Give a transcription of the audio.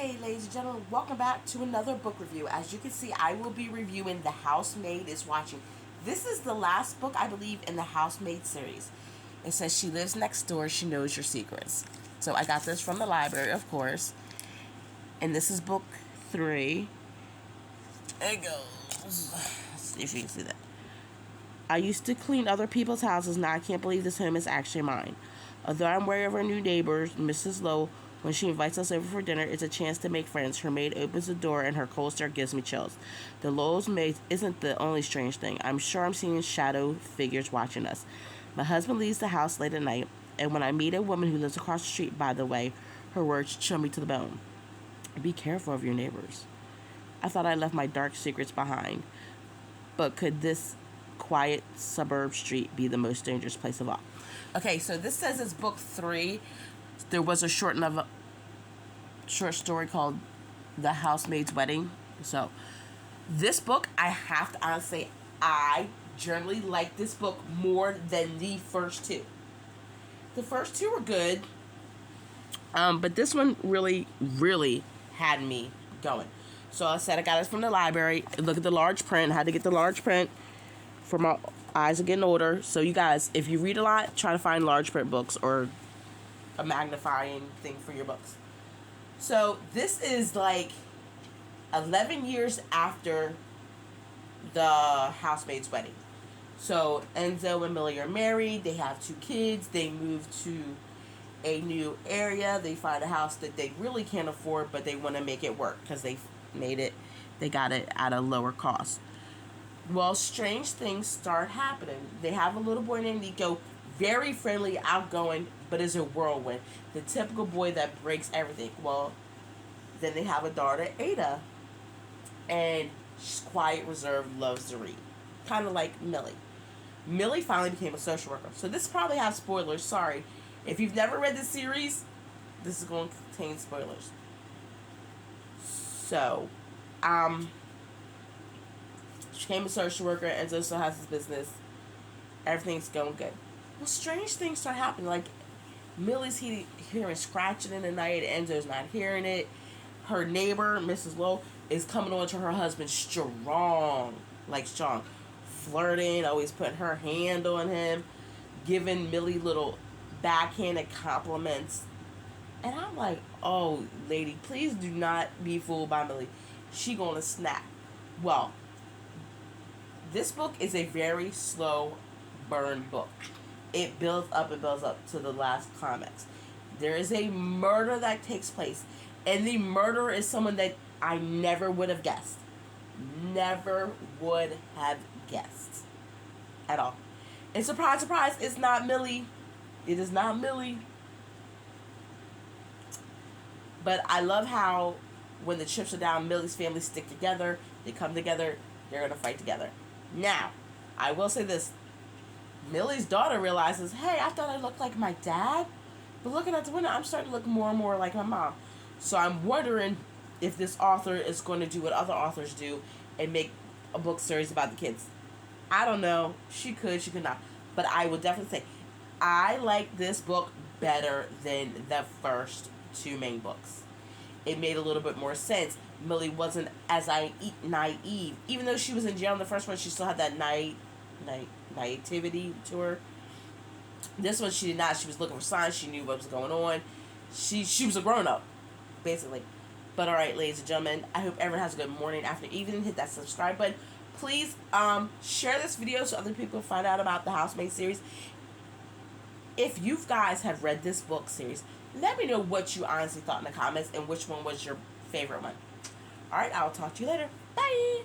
Hey ladies and gentlemen, welcome back to another book review. As you can see, I will be reviewing The Housemaid is Watching. This is the last book, I believe, in the Housemaid series. It says she lives next door, she knows your secrets. So I got this from the library, of course. And this is book 3. It goes. Let's see if you can see that. I used to clean other people's houses, now I can't believe this home is actually mine. Although I'm wary of our new neighbors, Mrs. Lowe, when she invites us over for dinner, it's a chance to make friends. Her maid opens the door and her cold stare gives me chills. The Lowe's maid isn't the only strange thing. I'm sure I'm seeing shadow figures watching us. My husband leaves the house late at night, and when I meet a woman who lives across the street, by the way, her words chill me to the bone. Be careful of your neighbors. I thought I left my dark secrets behind, but could this quiet suburb street be the most dangerous place of all? Okay, so this says it's book 3. There was a short story called The Housemaid's Wedding. So this book, I have to honestly say, I generally like this book more than the first 2. The first 2 were good, but this one really had me going. So I said I got it from the library. Look at the large print. I had to get the large print for my eyes are getting older. So you guys, if you read a lot, try to find large print books or a magnifying thing for your books. So this is like 11 years after the Housemaid's Wedding. So Enzo and Millie are married. They have 2 kids. They move to a new area. They find a house that they really can't afford, but they want to make it work because they got it at a lower cost. Well, strange things start happening. They have a little boy named Nico, very friendly, outgoing, but is a whirlwind. The typical boy that breaks everything. Well, then they have a daughter, Ada, and she's quiet, reserved, loves to read. Kind of like Millie. Millie finally became a social worker. So this probably has spoilers. Sorry. If you've never read this series, this is going to contain spoilers. So, she became a social worker. Enzo still has his business. Everything's going good. Well, strange things start happening. Like, Millie's hearing scratching in the night. Enzo's not hearing it. Her neighbor, Mrs. Lowe, is coming on to her husband strong. Like, strong. Flirting, always putting her hand on him. Giving Millie little backhanded compliments. And I'm like, oh, lady, please do not be fooled by Millie. She gonna snap. Well, this book is a very slow burn book. It builds up and builds up to the last climax. There is a murder that takes place, and the murderer is someone that I never would have guessed. Never would have guessed. At all. And surprise, surprise, it's not Millie. It is not Millie. But I love how when the chips are down, Millie's family stick together. They come together. They're going to fight together. Now, I will say this. Millie's daughter realizes, hey, I thought I looked like my dad. But looking at the window, I'm starting to look more and more like my mom. So I'm wondering if this author is going to do what other authors do and make a book series about the kids. I don't know. She could not. But I would definitely say, I like this book better than the first 2 main books. It made a little bit more sense. Millie wasn't as naive. Even though she was in jail in the first one, she still had that naivety to her. This one, she did not. She was looking for signs. She knew what was going on. She was a grown-up, basically. But alright, ladies and gentlemen, I hope everyone has a good morning, afternoon, evening. Hit that subscribe button. Please share this video so other people find out about the Housemaid series. If you guys have read this book series, let me know what you honestly thought in the comments and which one was your favorite one. Alright, I'll talk to you later. Bye!